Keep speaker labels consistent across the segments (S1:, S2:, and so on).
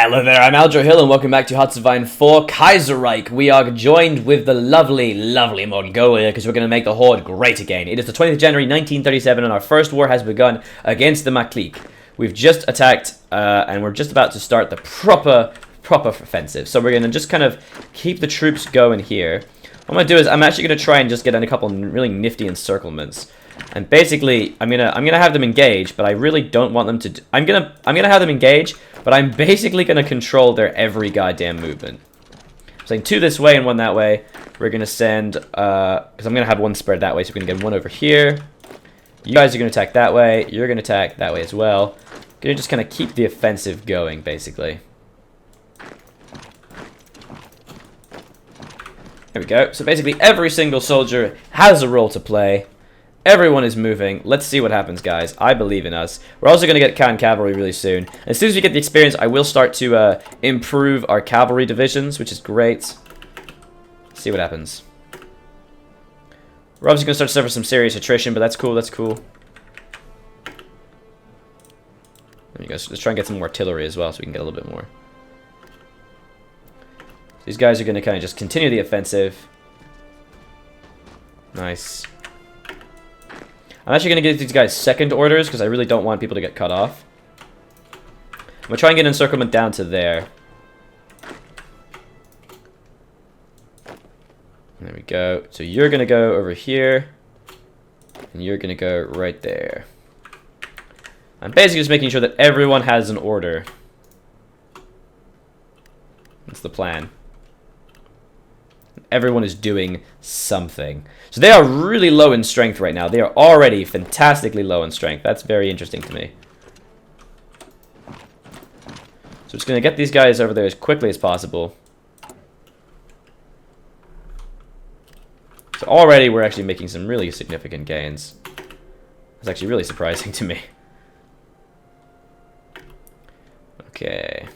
S1: Hello there, I'm Aldro Hill and welcome back to Hatsuvine 4 Kaiserreich. We are joined with the lovely Mongolia because we're going to make the Horde great again. It is the 20th of January 1937 and our first war has begun against the Maklik. We've just attacked and we're just about to start the proper offensive. So we're going to just kind of keep the troops going here. What I'm going to do is I'm actually going to try and just get in a couple really nifty encirclements. And basically, I'm gonna have them engage, but I really don't want them to. I'm gonna have them engage, but I'm basically gonna control their every goddamn movement. I'm saying two this way and one that way. We're gonna send because I'm gonna have one spread that way, so we're gonna get one over here. You guys are gonna attack that way. You're gonna attack that way as well. Gonna just kind of keep the offensive going, basically. There we go. So basically, every single soldier has a role to play. Everyone is moving. Let's see what happens, guys. I believe in us. We're also going to get cavalry really soon. As soon as we get the experience, I will start to improve our cavalry divisions, which is great. Let's see what happens. We're obviously going to start to suffer some serious attrition, but that's cool. That's cool. There you go. So let's try and get some more artillery as well, so we can get a little bit more. These guys are going to kind of just continue the offensive. Nice. I'm actually going to give these guys second orders because I really don't want people to get cut off. I'm going to try and get encirclement down to there. There we go. So you're going to go over here. And you're going to go right there. I'm basically just making sure that everyone has an order. That's the plan. Everyone is doing something. So they are really low in strength right now. They are already fantastically low in strength. That's very interesting to me. So I'm just going to get these guys over there as quickly as possible. So already we're actually making some really significant gains. It's actually really surprising to me. Okay.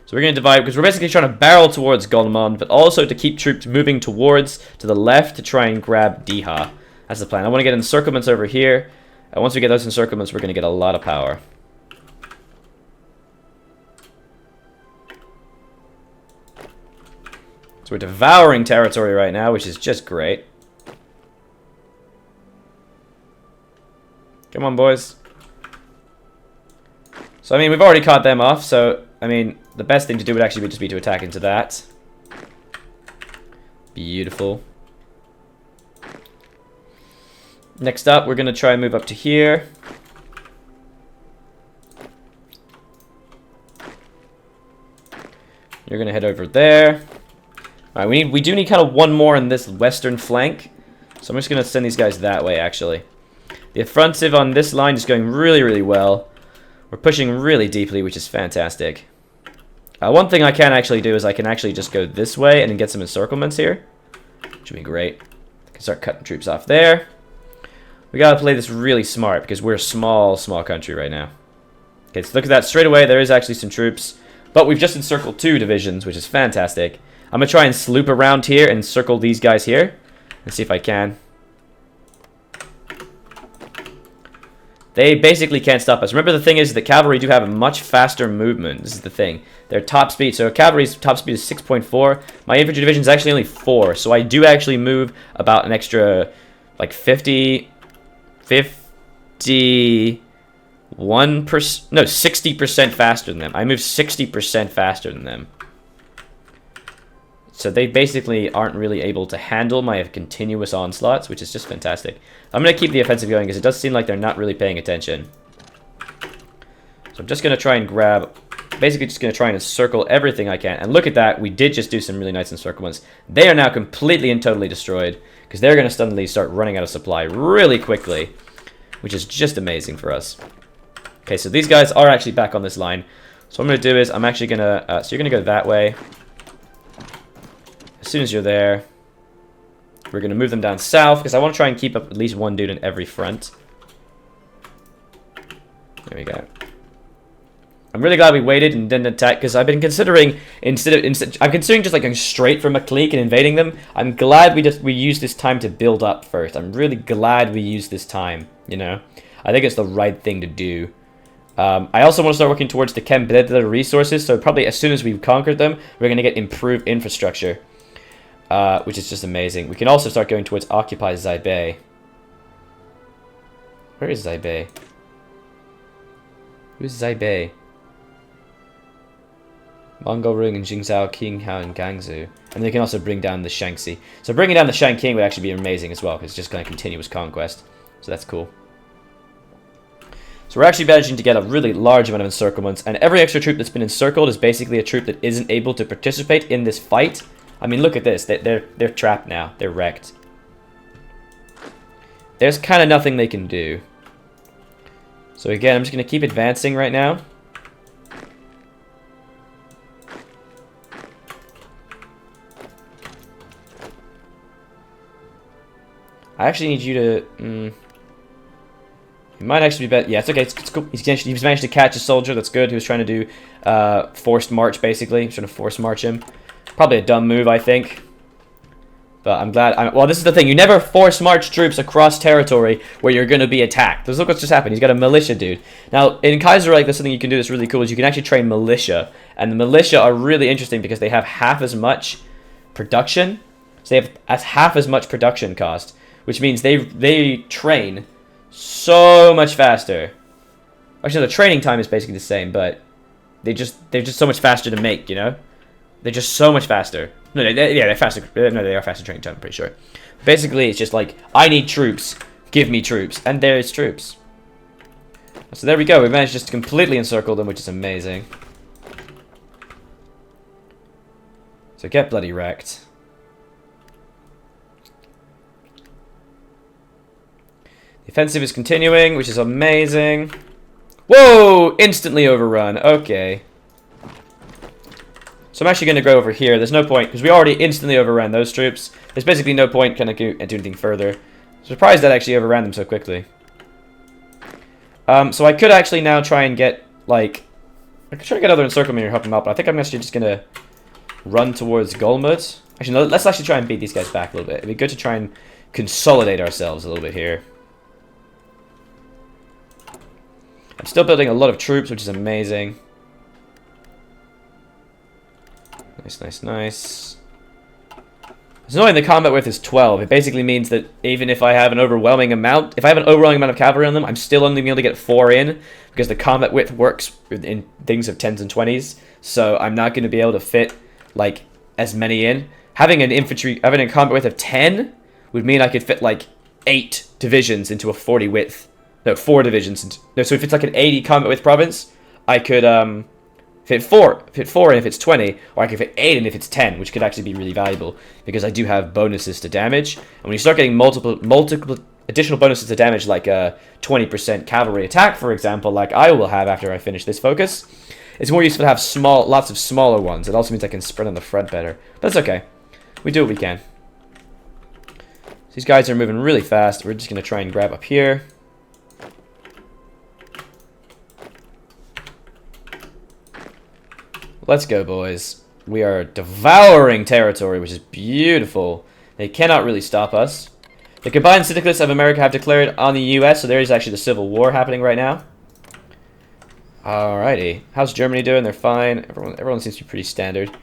S1: So we're going to divide, because we're basically trying to barrel towards Golmond, but also to keep troops moving towards, to the left, to try and grab Diha. That's the plan. I want to get encirclements over here, and once we get those encirclements, we're going to get a lot of power. So we're devouring territory right now, which is just great. Come on, boys. So, I mean, we've already caught them off, so, I mean, the best thing to do would actually just be to attack into that. Beautiful. Next up, we're going to try and move up to here. You're going to head over there. Alright, we do need kind of one more in this western flank. So I'm just going to send these guys that way, actually. The offensive on this line is going really, really well. We're pushing really deeply, which is fantastic. One thing I can actually do is I can actually just go this way and then get some encirclements here. Which would be great. I can start cutting troops off there. We gotta play this really smart because we're a small country right now. Okay, so look at that. Straight away, there is actually some troops. But we've just encircled 2 divisions, which is fantastic. I'm gonna try and sloop around here and circle these guys here. And see if I can. They basically can't stop us. Remember, the thing is that cavalry do have a much faster movement. This is the thing. Their top speed. So cavalry's top speed is 6.4. My infantry division is actually only 4. So I do actually move about an extra, like 51%. No, 60% faster than them. I move 60% faster than them. So they basically aren't really able to handle my continuous onslaughts, which is just fantastic. I'm going to keep the offensive going because it does seem like they're not really paying attention. So I'm just going to try and grab, basically just going to try and encircle everything I can. And look at that, we did just do some really nice encirclements. They are now completely and totally destroyed because they're going to suddenly start running out of supply really quickly, which is just amazing for us. Okay, so these guys are actually back on this line. So what I'm going to do is I'm actually going to, so you're going to go that way. As soon as you're there, we're going to move them down south because I want to try and keep up at least one dude in every front. There we go. I'm really glad we waited and didn't attack because I've been considering I'm considering just like going straight from a clique and invading them. I'm glad we used this time to build up first. I'm really glad we used this time, you know. I think it's the right thing to do. I also want to start working towards the Kembledler resources, so probably as soon as we've conquered them, we're going to get improved infrastructure, which is just amazing. We can also start going towards Occupy Zaibei. Where is Zaibei? Who's Zaibei? Mongol Rung and Jingzhou, Qinghao, and Gangzhou. And they can also bring down the Shaanxi. So bringing down the Shanking would actually be amazing as well, because it's just kind of continuous conquest. So that's cool. So we're actually managing to get a really large amount of encirclements, and every extra troop that's been encircled is basically a troop that isn't able to participate in this fight. I mean, look at this. They're trapped now. They're wrecked. There's kind of nothing they can do. So again, I'm just going to keep advancing right now. I actually need you to... It might actually be better. Yeah, it's okay. It's cool. He's managed to catch a soldier. That's good. He was trying to do forced march, basically. He's trying to force march him. Probably a dumb move, I think. But I'm glad... well, this is the thing. You never force march troops across territory where you're going to be attacked. Look what's just happened. He's got a militia dude. Now, in Kaiserreich, there's something you can do that's really cool. Is you can actually train militia. And the militia are really interesting because they have half as much production. So they have half as much production cost. Which means they train so much faster. Actually, no, the training time is basically the same, but they're just so much faster to make, you know? They're just so much faster. No, they're faster. No, they are faster training time, I'm pretty sure. Basically, it's just like, I need troops. Give me troops. And there's troops. So there we go. We managed just to completely encircle them, which is amazing. So get bloody wrecked. The offensive is continuing, which is amazing. Whoa! Instantly overrun. Okay. So I'm actually going to go over here. There's no point, because we already instantly overran those troops. There's basically no point kind of do anything further. I'm surprised that actually overran them so quickly. So I could actually now try and get, like... I could try to get other encirclement here and help them out, but I think I'm actually just going to run towards Golmud. Actually, no, let's actually try and beat these guys back a little bit. It'd be good to try and consolidate ourselves a little bit here. I'm still building a lot of troops, which is amazing. Nice, nice, nice. It's annoying the combat width is 12. It basically means that even if I have an overwhelming amount, of cavalry on them, I'm still only being able to get 4 in, because the combat width works in things of 10s and 20s. So I'm not going to be able to fit, like, as many in. Having a combat width of 10 would mean I could fit, like, 8 divisions into a 40 width. No, 4 divisions. No, so if it's like an 80 combat width province, I could fit 4 in if it's 20, or I could fit 8 in if it's 10, which could actually be really valuable because I do have bonuses to damage. And when you start getting multiple additional bonuses to damage, like a 20% cavalry attack, for example, like I will have after I finish this focus, it's more useful to have lots of smaller ones. It also means I can spread on the front better. But that's okay. We do what we can. These guys are moving really fast. We're just going to try and grab up here. Let's go, boys. We are devouring territory, which is beautiful. They cannot really stop us. The combined syndicalists of America have declared on the U.S., so there is actually the Civil War happening right now. Alrighty. How's Germany doing? They're fine. Everyone seems to be pretty standard.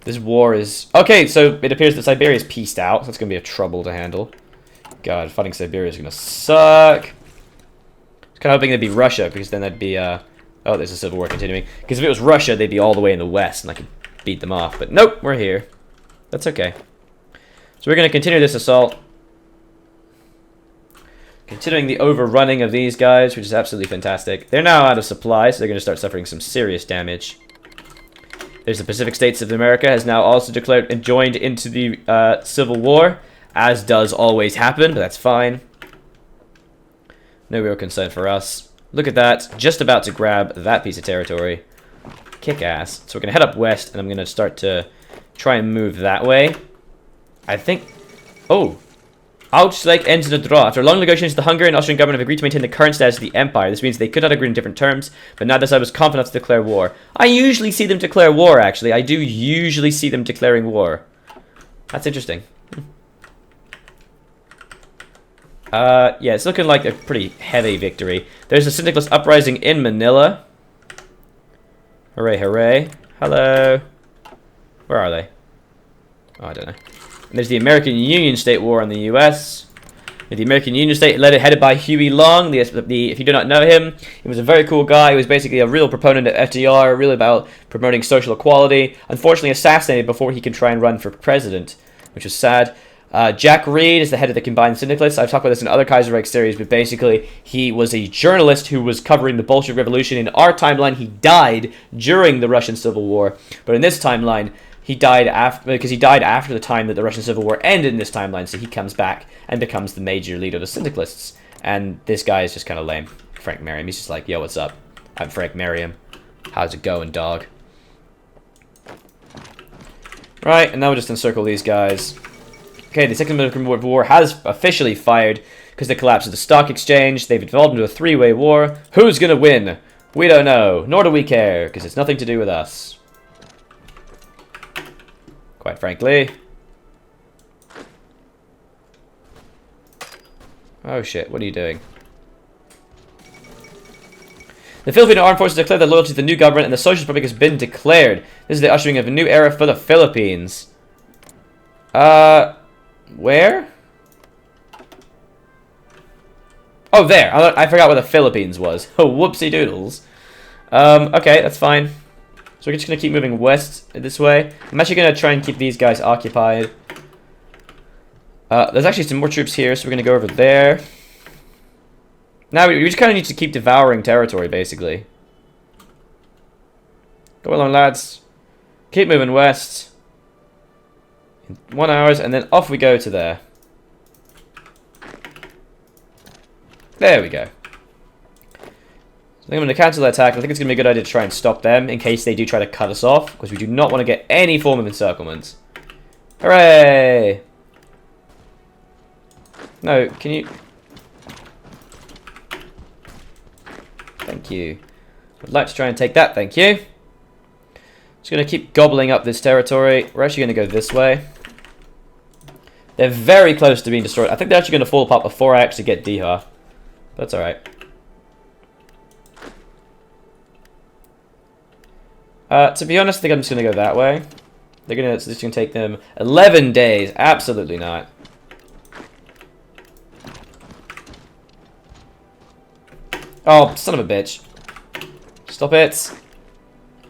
S1: This war is... Okay, so it appears that Siberia is pieced out, so it's going to be a trouble to handle. God, fighting Siberia is going to suck. I was kind of hoping it'd be Russia, because then that'd be... Oh, there's a civil war continuing. Because if it was Russia, they'd be all the way in the west, and I could beat them off. But nope, we're here. That's okay. So we're going to continue this assault. Continuing the overrunning of these guys, which is absolutely fantastic. They're now out of supply, so they're going to start suffering some serious damage. There's the Pacific States of America has now also declared and joined into the Civil War, as does always happen, but that's fine. No real concern for us. Look at that, just about to grab that piece of territory. Kick ass. So we're going to head up west, and I'm going to start to try and move that way. I think... Oh! Ausgleich ends the draw. After long negotiations, the Hungarian and Austrian government have agreed to maintain the current status of the empire. This means they could not agree on different terms, but neither side was confident enough to declare war. I usually see them declare war, actually. I do usually see them declaring war. That's interesting. Yeah, it's looking like a pretty heavy victory. There's a syndicalist uprising in Manila. Hooray, hooray. Hello. Where are they? Oh, I don't know. And there's the American Union State War on the US. The American Union State headed by Huey Long. If you do not know him, he was a very cool guy. He was basically a real proponent of FDR, really about promoting social equality. Unfortunately assassinated before he could try and run for president, which was sad. Jack Reed is the head of the Combined Syndicalists. I've talked about this in other Kaiserreich series, but basically he was a journalist who was covering the Bolshevik Revolution. In our timeline, he died during the Russian Civil War, but in this timeline, he died after the time that the Russian Civil War ended in this timeline, so he comes back and becomes the major leader of the Syndicalists. And this guy is just kind of lame. Frank Merriam. He's just like, yo, what's up? I'm Frank Merriam. How's it going, dog? Right, and now we'll just encircle these guys. Okay, the Second American War has officially fired because of the collapse of the stock exchange. They've evolved into a three-way war. Who's going to win? We don't know, nor do we care, because it's nothing to do with us. Quite frankly. Oh shit, what are you doing? The Filipino Armed Forces declared their loyalty to the new government and the Socialist Republic has been declared. This is the ushering of a new era for the Philippines. Where? Oh, there. I forgot where the Philippines was. Oh, whoopsie doodles. Okay, that's fine. So we're just going to keep moving west this way. I'm actually going to try and keep these guys occupied. There's actually some more troops here, so we're going to go over there. Now we just kind of need to keep devouring territory, basically. Go along, lads. Keep moving west. In 1 hour, and then off we go to there. There we go. I think I'm going to cancel the attack. I think it's going to be a good idea to try and stop them in case they do try to cut us off, because we do not want to get any form of encirclement. Hooray! No, can you... Thank you. I'd like to try and take that, thank you. Just going to keep gobbling up this territory. We're actually going to go this way. They're very close to being destroyed. I think they're actually going to fall apart before I actually get Diha. That's alright. To be honest, I think I'm just going to go that way. It's just going to take them 11 days. Absolutely not. Oh, son of a bitch. Stop it.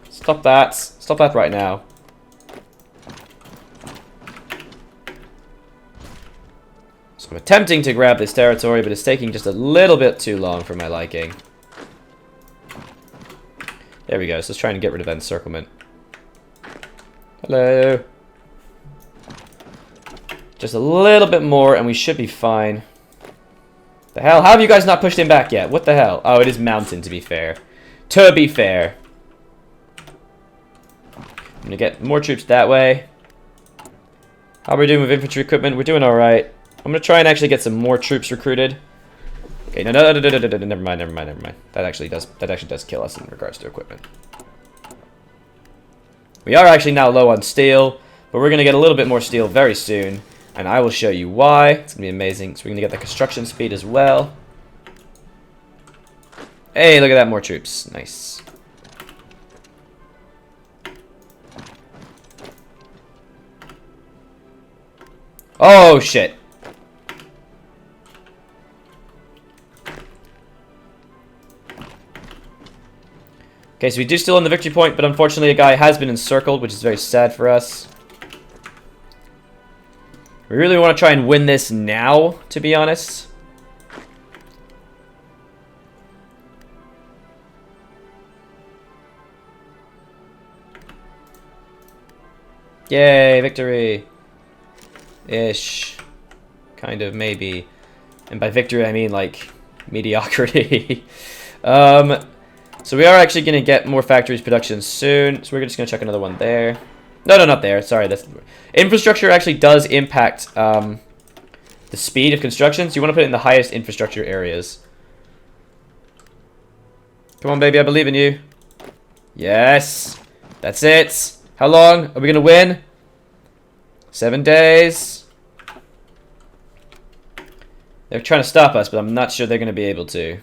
S1: Stop that. Stop that right now. So I'm attempting to grab this territory, but it's taking just a little bit too long for my liking. There we go. So let's try and get rid of that encirclement. Hello. Just a little bit more, and we should be fine. The hell? How have you guys not pushed him back yet? What the hell? Oh, it is mountain, to be fair. To be fair. I'm going to get more troops that way. How are we doing with infantry equipment? We're doing alright. I'm going to try and actually get some more troops recruited. Okay, no, never mind. That actually does kill us in regards to equipment. We are actually now low on steel, but we're going to get a little bit more steel very soon, and I will show you why. It's going to be amazing. So we're going to get the construction speed as well. Hey, look at that, more troops. Nice. Oh, shit. Okay, so we do still own the victory point, but unfortunately a guy has been encircled, which is very sad for us. We really want to try and win this now, to be honest. Yay, victory. Ish. Kind of, maybe. And by victory, I mean, like, mediocrity. So we are actually going to get more factories production soon. So we're just going to chuck another one there. No, not there. Sorry. Infrastructure actually does impact the speed of construction. So you want to put it in the highest infrastructure areas. Come on, baby. I believe in you. Yes. That's it. How long are we going to win? 7 days. They're trying to stop us, but I'm not sure they're going to be able to.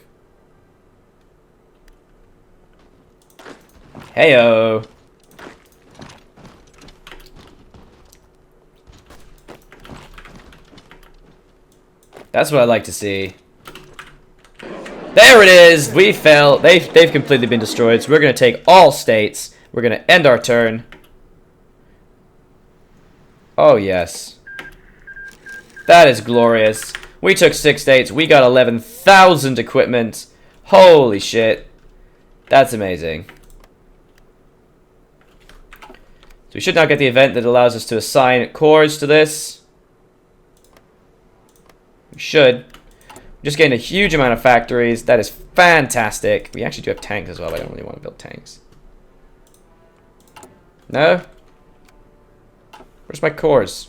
S1: Heyo! That's what I like to see. There it is! We fell. They've completely been destroyed, so we're going to take all states. We're going to end our turn. Oh, yes. That is glorious. We took 6 states. We got 11,000 equipment. Holy shit. That's amazing. So we should now get the event that allows us to assign cores to this. We should. We're just getting a huge amount of factories. That is fantastic. We actually do have tanks as well, but I don't really want to build tanks. No? Where's my cores?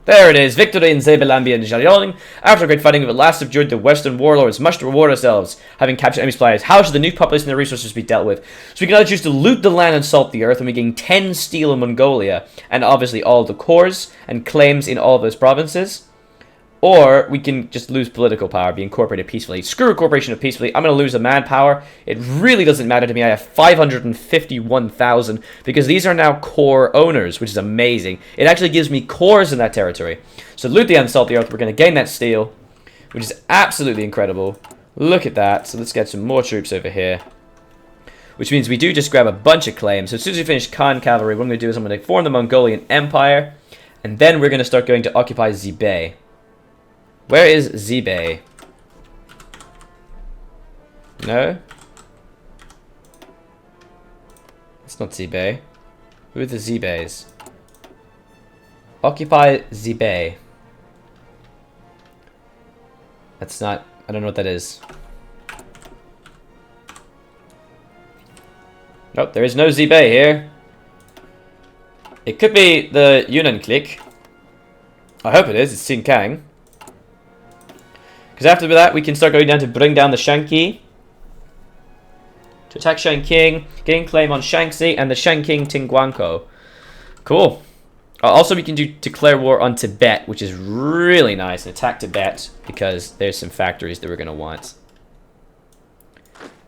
S1: There it is. Victory in Zebelambi and Jalong. After great fighting, we at last subdued the Western warlords, much to reward ourselves, having captured enemy supplies. How should the new population and their resources be dealt with? So we can either choose to loot the land and salt the earth, and we gain 10 steel in Mongolia, and obviously all the cores and claims in all of those provinces. Or we can just lose political power, be incorporated peacefully. Screw incorporation of peacefully. I'm going to lose the manpower. It really doesn't matter to me. I have 551,000 because these are now core owners, which is amazing. It actually gives me cores in that territory. So loot the and salt the earth. We're going to gain that steel, which is absolutely incredible. Look at that. So let's get some more troops over here. Which means we do just grab a bunch of claims. So as soon as we finish Khan cavalry, what I'm going to do is I'm going to form the Mongolian Empire. And then we're going to start going to occupy Zibei. Where is Zibei? No? It's not Zibei. Who are the Zibeis? Occupy Zibei. That's not... I don't know what that is. Nope, there is no Zibei here. It could be the Yunnan clique. I hope it is. It's Xinkang. Because after that, we can start going down to bring down the Shanxi. To attack Shanking, gain claim on Shaanxi and the Shanking Tingguanko. Cool. Also, we can declare war on Tibet, which is really nice. And attack Tibet, because there's some factories that we're going to want.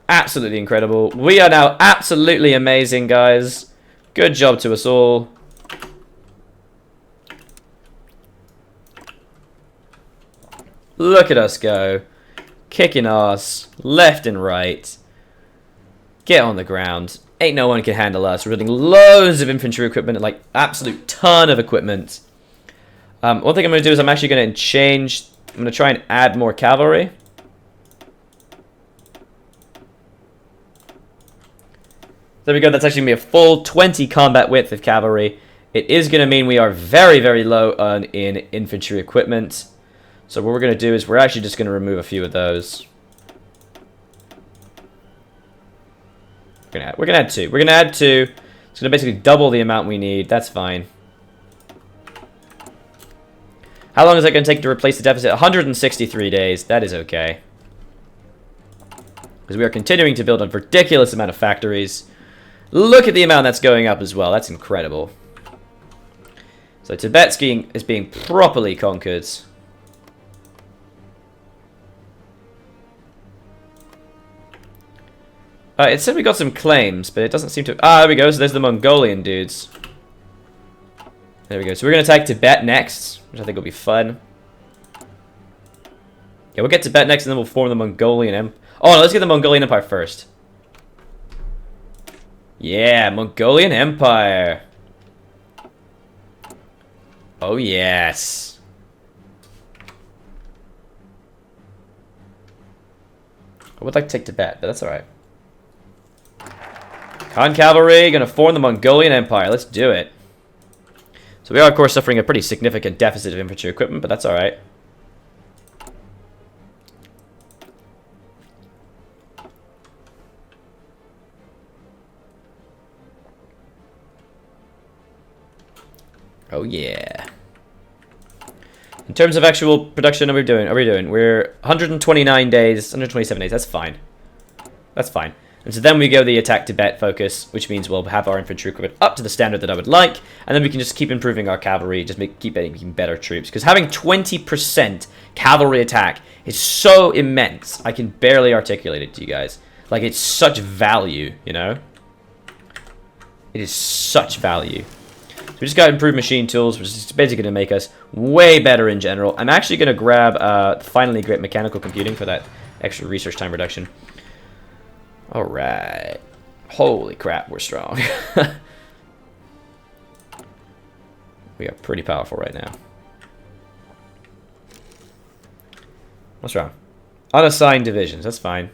S1: Absolutely incredible. We are now absolutely amazing, guys. Good job to us all. Look at us go. Kicking ass. Left and right. Get on the ground. Ain't no one can handle us. We're building loads of infantry equipment. Like, absolute ton of equipment. One thing I'm going to do is I'm actually going to change... I'm going to try and add more cavalry. There we go. That's actually going to be a full 20 combat width of cavalry. It is going to mean we are very, very low on in infantry equipment. So what we're going to do is we're actually just going to remove a few of those. We're going to add 2. We're going to add 2. It's going to basically double the amount we need. That's fine. How long is that going to take to replace the deficit? 163 days. That is okay. Because we are continuing to build a ridiculous amount of factories. Look at the amount that's going up as well. That's incredible. So Tibet is being properly conquered. It said we got some claims, but it doesn't seem to... Ah, there we go. So there's the Mongolian dudes. There we go. So we're going to attack Tibet next, which I think will be fun. Yeah, we'll get Tibet next, and then we'll form the Mongolian Empire. Oh, no, let's get the Mongolian Empire first. Yeah, Mongolian Empire. Oh, yes. I would like to take Tibet, but that's alright. Khan Cavalry, gonna form the Mongolian Empire. Let's do it. So we are, of course, suffering a pretty significant deficit of infantry equipment, but that's alright. Oh yeah. In terms of actual production, We're 129 days, 127 days. That's fine. That's fine. And so then we go the attack Tibet focus, which means we'll have our infantry equipment up to the standard that I would like, and then we can just keep improving our cavalry, just keep making better troops. Because having 20% cavalry attack is so immense, I can barely articulate it to you guys. Like, it's such value, you know? It is such value. So we just got improved machine tools, which is basically going to make us way better in general. I'm actually going to grab finally great mechanical computing for that extra research time reduction. Alright. Holy crap, we're strong. We are pretty powerful right now. What's wrong? Unassigned divisions, that's fine.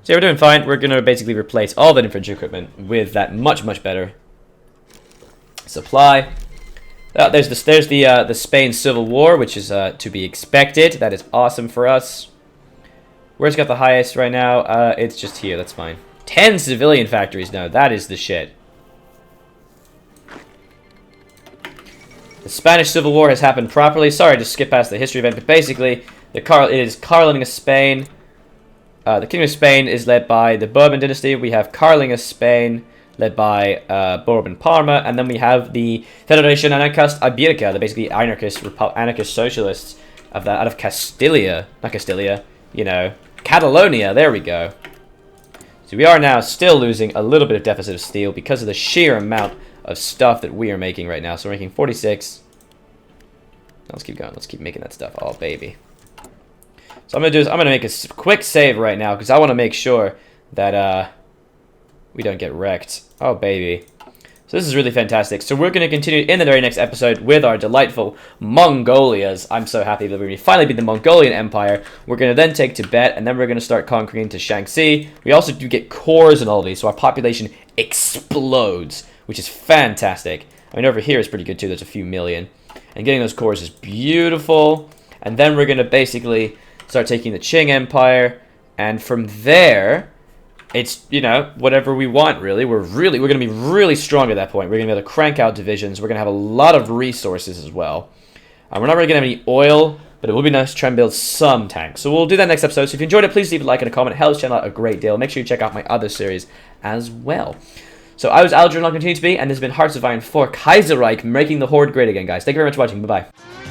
S1: So yeah, we're doing fine. We're going to basically replace all that infantry equipment with that much, much better supply. There's the Spain Civil War, which is to be expected. That is awesome for us. Where's got the highest right now? It's just here. That's fine. 10 civilian factories now. That is the shit. The Spanish Civil War has happened properly. Sorry to skip past the history event, but basically, it is Carling of Spain. The King of Spain is led by the Bourbon dynasty. We have Carling of Spain, led by Bourbon Parma, and then we have the Federation Anarchist Iberica, the basically anarchist socialists out of Castilla, not Castilla, you know, Catalonia. There we go. So we are now still losing a little bit of deficit of steel because of the sheer amount of stuff that we are making right now. So we're making 46. Let's keep going. Let's keep making that stuff. Oh, baby. So I'm gonna make a quick save right now because I want to make sure that we don't get wrecked. Oh, baby. So this is really fantastic. So we're going to continue in the very next episode with our delightful Mongolias. I'm so happy that we finally beat the Mongolian Empire. We're going to then take Tibet, and then we're going to start conquering into Shaanxi. We also do get cores and all these, so our population explodes, which is fantastic. I mean, over here is pretty good too. There's a few million. And getting those cores is beautiful. And then we're going to basically start taking the Qing Empire, and from there, it's, you know, whatever we want, really. We're going to be really strong at that point. We're going to be able to crank out divisions. We're going to have a lot of resources as well. We're not really going to have any oil, but it will be nice to try and build some tanks. So we'll do that next episode. So if you enjoyed it, please leave a like and a comment. It helps the channel out a great deal. Make sure you check out my other series as well. So I was Alger, and I'll continue to be, and this has been Hearts of Iron 4 Kaiserreich, making the Horde great again, guys. Thank you very much for watching. Bye-bye.